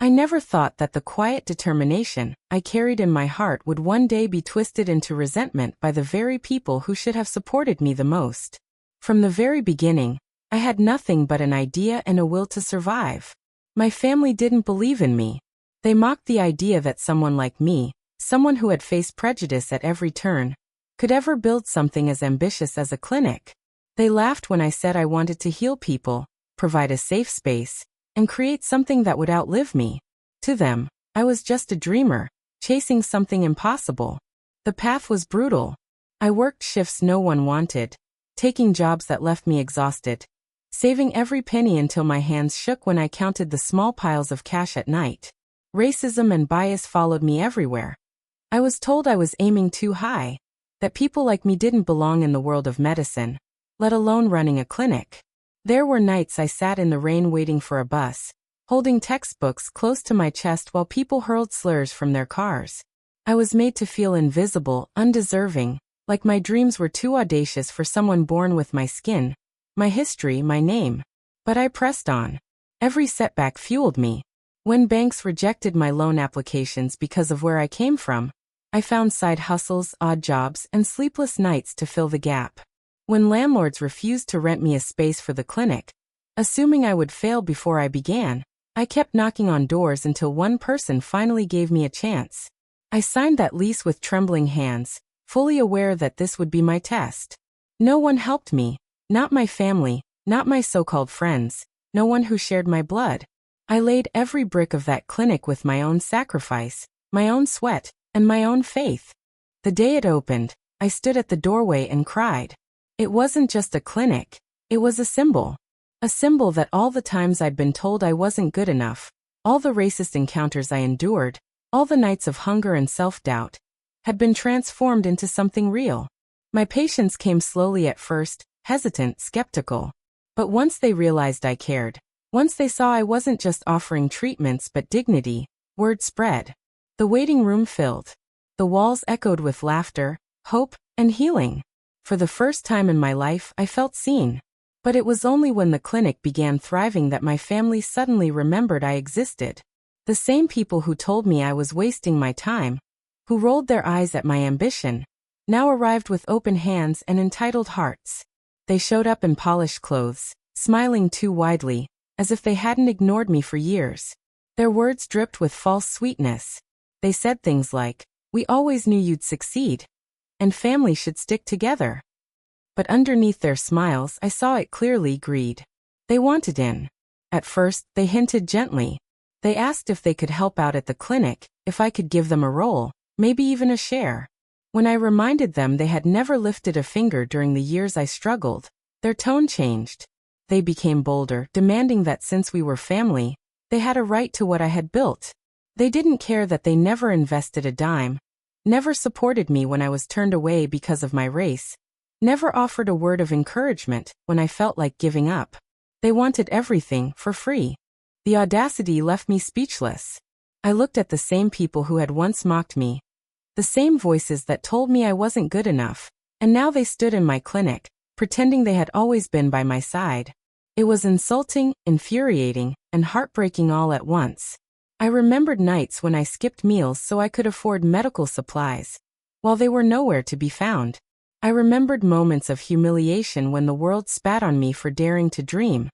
I never thought that the quiet determination I carried in my heart would one day be twisted into resentment by the very people who should have supported me the most. From the very beginning, I had nothing but an idea and a will to survive. My family didn't believe in me. They mocked the idea that someone like me, someone who had faced prejudice at every turn, could ever build something as ambitious as a clinic. They laughed when I said I wanted to heal people, provide a safe space, and create something that would outlive me. To them, I was just a dreamer, chasing something impossible. The path was brutal. I worked shifts no one wanted, taking jobs that left me exhausted, saving every penny until my hands shook when I counted the small piles of cash at night. Racism and bias followed me everywhere. I was told I was aiming too high, that people like me didn't belong in the world of medicine, let alone running a clinic. There were nights I sat in the rain waiting for a bus, holding textbooks close to my chest while people hurled slurs from their cars. I was made to feel invisible, undeserving, like my dreams were too audacious for someone born with my skin, my history, my name. But I pressed on. Every setback fueled me. When banks rejected my loan applications because of where I came from, I found side hustles, odd jobs, and sleepless nights to fill the gap. When landlords refused to rent me a space for the clinic, assuming I would fail before I began, I kept knocking on doors until one person finally gave me a chance. I signed that lease with trembling hands, fully aware that this would be my test. No one helped me, not my family, not my so-called friends, no one who shared my blood. I laid every brick of that clinic with my own sacrifice, my own sweat, and my own faith. The day it opened, I stood at the doorway and cried. It wasn't just a clinic, it was a symbol. A symbol that all the times I'd been told I wasn't good enough, all the racist encounters I endured, all the nights of hunger and self-doubt, had been transformed into something real. My patients came slowly at first, hesitant, skeptical. But once they realized I cared, once they saw I wasn't just offering treatments but dignity, word spread. The waiting room filled. The walls echoed with laughter, hope, and healing. For the first time in my life, I felt seen. But it was only when the clinic began thriving that my family suddenly remembered I existed. The same people who told me I was wasting my time, who rolled their eyes at my ambition, now arrived with open hands and entitled hearts. They showed up in polished clothes, smiling too widely, as if they hadn't ignored me for years. Their words dripped with false sweetness. They said things like, "We always knew you'd succeed," and family should stick together. But underneath their smiles I saw it clearly: greed. They wanted in. At first, they hinted gently. They asked if they could help out at the clinic, if I could give them a role, maybe even a share. When I reminded them they had never lifted a finger during the years I struggled, their tone changed. They became bolder, demanding that since we were family, they had a right to what I had built. They didn't care that they never invested a dime, never supported me when I was turned away because of my race, never offered a word of encouragement when I felt like giving up. They wanted everything for free. The audacity left me speechless. I looked at the same people who had once mocked me, the same voices that told me I wasn't good enough, and now they stood in my clinic, pretending they had always been by my side. It was insulting, infuriating, and heartbreaking all at once. I remembered nights when I skipped meals so I could afford medical supplies, while they were nowhere to be found. I remembered moments of humiliation when the world spat on me for daring to dream,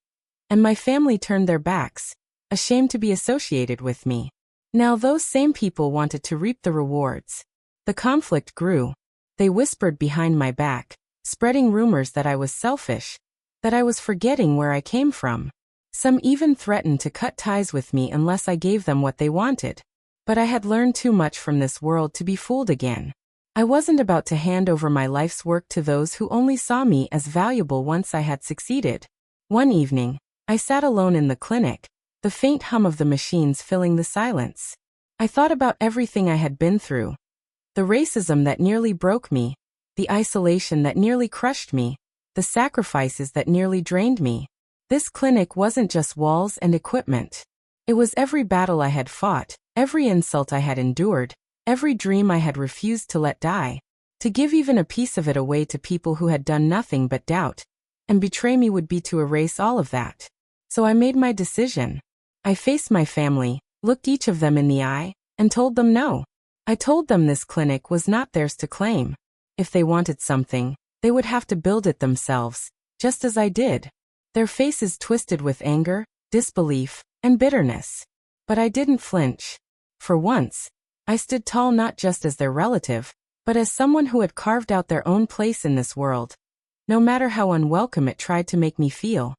and my family turned their backs, ashamed to be associated with me. Now those same people wanted to reap the rewards. The conflict grew. They whispered behind my back, spreading rumors that I was selfish, that I was forgetting where I came from. Some even threatened to cut ties with me unless I gave them what they wanted. But I had learned too much from this world to be fooled again. I wasn't about to hand over my life's work to those who only saw me as valuable once I had succeeded. One evening, I sat alone in the clinic, the faint hum of the machines filling the silence. I thought about everything I had been through. The racism that nearly broke me, the isolation that nearly crushed me, the sacrifices that nearly drained me. This clinic wasn't just walls and equipment. It was every battle I had fought, every insult I had endured, every dream I had refused to let die. To give even a piece of it away to people who had done nothing but doubt and betray me would be to erase all of that. So I made my decision. I faced my family, looked each of them in the eye, and told them no. I told them this clinic was not theirs to claim. If they wanted something, they would have to build it themselves, just as I did. Their faces twisted with anger, disbelief, and bitterness. But I didn't flinch. For once, I stood tall not just as their relative, but as someone who had carved out their own place in this world, no matter how unwelcome it tried to make me feel.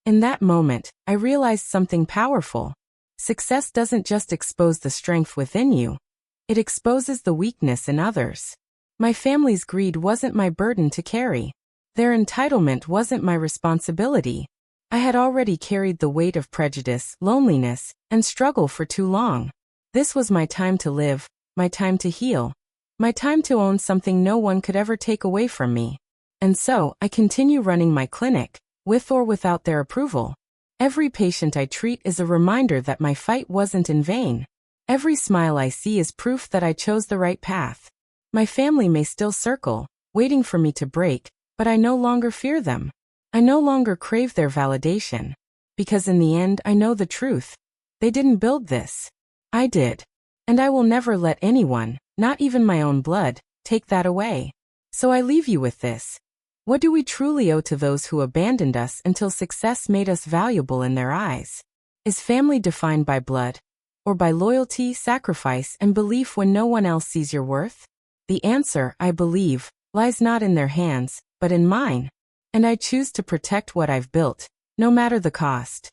In that moment, I realized something powerful. Success doesn't just expose the strength within you. It exposes the weakness in others. My family's greed wasn't my burden to carry. Their entitlement wasn't my responsibility. I had already carried the weight of prejudice, loneliness, and struggle for too long. This was my time to live, my time to heal, my time to own something no one could ever take away from me. And so, I continue running my clinic, with or without their approval. Every patient I treat is a reminder that my fight wasn't in vain. Every smile I see is proof that I chose the right path. My family may still circle, waiting for me to break, but I no longer fear them. I no longer crave their validation. Because in the end, I know the truth. They didn't build this. I did. And I will never let anyone, not even my own blood, take that away. So I leave you with this. What do we truly owe to those who abandoned us until success made us valuable in their eyes? Is family defined by blood? Or by loyalty, sacrifice, and belief when no one else sees your worth? The answer, I believe, lies not in their hands, but in mine. And I choose to protect what I've built, no matter the cost.